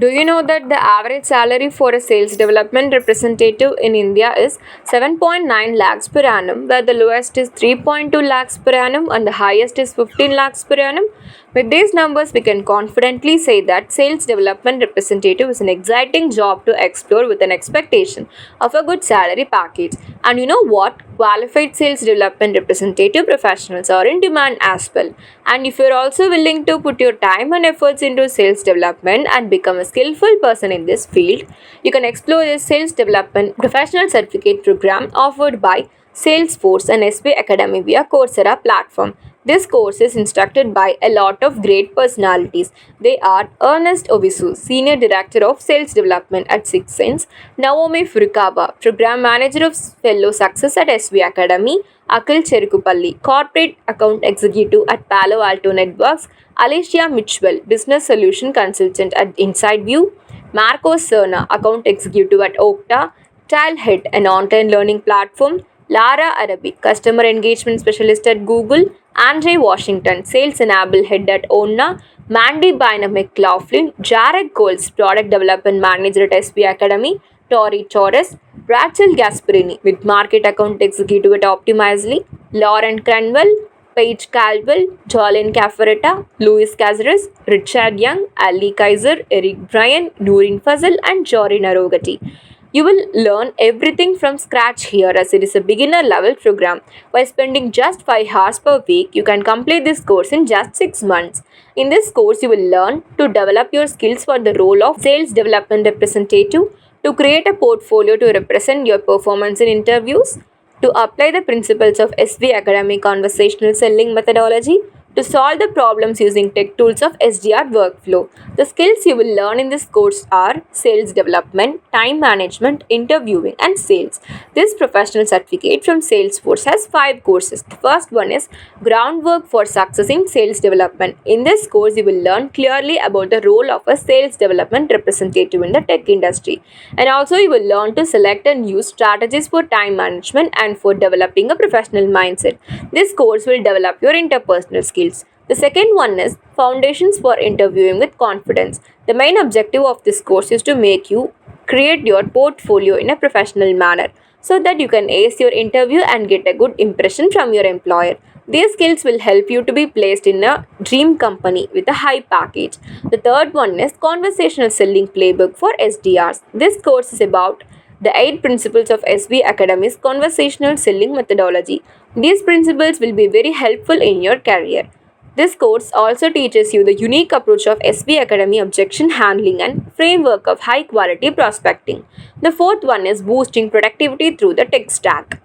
Do you know that the average salary for a sales development representative in India is 7.9 lakhs per annum, where the lowest is 3.2 lakhs per annum and the highest is 15 lakhs per annum? With these numbers, we can confidently say that sales development representative is an exciting job to explore with an expectation of a good salary package. And you know what? Qualified sales development representative professionals are in demand as well. And if you're also willing to put your time and efforts into sales development and become a skillful person in this field, you can explore this sales development professional certificate program offered by Salesforce and SB Academy via Coursera platform. This course is instructed by a lot of great personalities. They are Ernest Obisu, Senior Director of Sales Development at Six Sense, Naomi Furukawa, Program Manager of Fellow Success at SB Academy, Akil Cherukupalli, Corporate Account Executive at Palo Alto Networks, Alicia Mitchell, Business Solution Consultant at Inside View, Marco Serna, Account Executive at Okta, Talhead, an online learning platform, Lara Arabi, Customer Engagement Specialist at Google, Andre Washington, Sales Enable Head at Onna, Mandy Bynum McLaughlin, Jared Coles, Product Development Manager at SB Academy, Tori Torres, Rachel Gasparini, with Market Account Executive at Optimizely, Lauren Cranwell, Paige Caldwell, Jolene Cafferetta, Louis Cazares, Richard Young, Ali Kaiser, Eric Bryan, Nurin Fazal, and Jory Narogati. You will learn everything from scratch here as it is a beginner level program. By spending just 5 hours per week, you can complete this course in just 6 months. In this course, you will learn to develop your skills for the role of sales development representative, to create a portfolio to represent your performance in interviews, to apply the principles of SV Academy conversational selling methodology, to solve the problems using tech tools of SDR workflow. The skills you will learn in this course are sales development, time management, interviewing, and sales. This professional certificate from Salesforce has 5 courses. The first one is Groundwork for Success in Sales Development. In this course, you will learn clearly about the role of a sales development representative in the tech industry. And also, you will learn to select and use strategies for time management and for developing a professional mindset. This course will develop your interpersonal skills. The second one is Foundations for Interviewing with Confidence. The main objective of this course is to make you create your portfolio in a professional manner so that you can ace your interview and get a good impression from your employer. These skills will help you to be placed in a dream company with a high package. The third one is Conversational Selling Playbook for SDRs. This course is about the 8 principles of SB Academy's conversational selling methodology. These principles will be very helpful in your career. This course also teaches you the unique approach of SB Academy objection handling and framework of high quality prospecting. The fourth one is boosting productivity through the tech stack.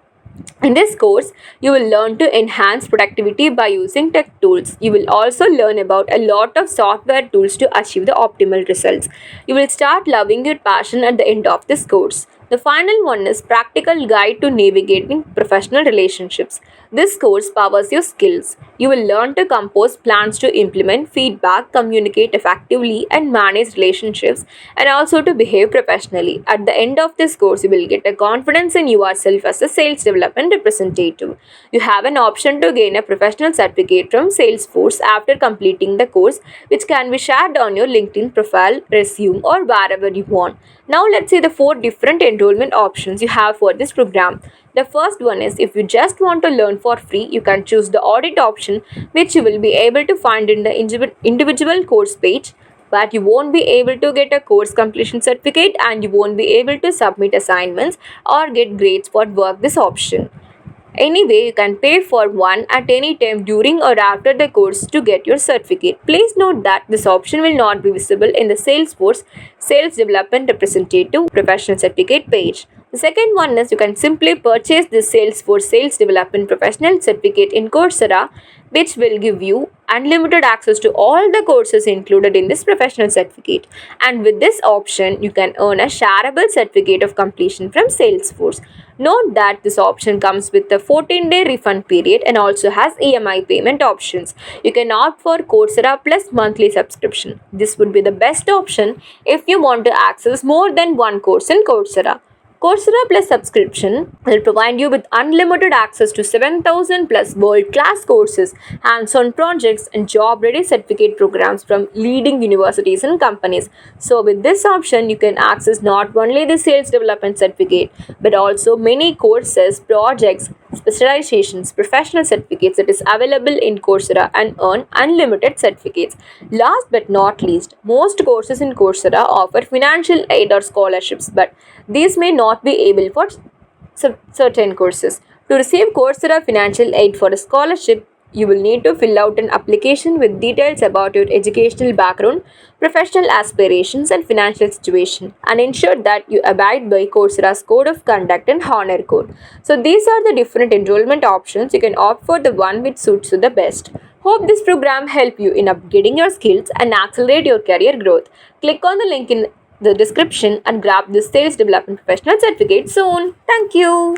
In this course, you will learn to enhance productivity by using tech tools. You will also learn about a lot of software tools to achieve the optimal results. You will start loving your passion at the end of this course. The final one is Practical Guide to Navigating Professional Relationships. This course powers your skills. You will learn to compose plans to implement feedback, communicate effectively, and manage relationships, and also to behave professionally. At the end of this course, you will get a confidence in yourself as a sales development representative. You have an option to gain a professional certificate from Salesforce after completing the course, which can be shared on your LinkedIn profile, resume, or wherever you want. Now let's see the 4 different enrollment options you have for this program. The first one is if you just want to learn for free, you can choose the audit option, which you will be able to find in the individual course page, but you won't be able to get a course completion certificate and you won't be able to submit assignments or get grades for work this option. Anyway, you can pay for one at any time during or after the course to get your certificate. Please note that this option will not be visible in the Salesforce Sales Development Representative Professional Certificate page. The second one is you can simply purchase this Salesforce Sales Development Professional Certificate in Coursera, which will give you unlimited access to all the courses included in this professional certificate. And with this option, you can earn a shareable certificate of completion from Salesforce. Note that this option comes with a 14-day refund period and also has EMI payment options. You can opt for Coursera Plus monthly subscription. This would be the best option if you want to access more than one course in Coursera. Coursera Plus subscription will provide you with unlimited access to 7,000 plus world-class courses, hands-on projects, and job-ready certificate programs from leading universities and companies. So with this option, you can access not only the sales development certificate, but also many courses, projects, specializations, professional certificates that is available in Coursera and earn unlimited certificates. Last but not least, most courses in Coursera offer financial aid or scholarships, but these may not be able for certain courses. To receive Coursera financial aid for a scholarship, you will need to fill out an application with details about your educational background, professional aspirations, and financial situation, and ensure that you abide by Coursera's code of conduct and honor code. So, these are the different enrollment options. You can opt for the one which suits you the best. Hope this program help you in upgrading your skills and accelerate your career growth. Click on the link in the description and grab this sales development professional certificate soon. Thank you.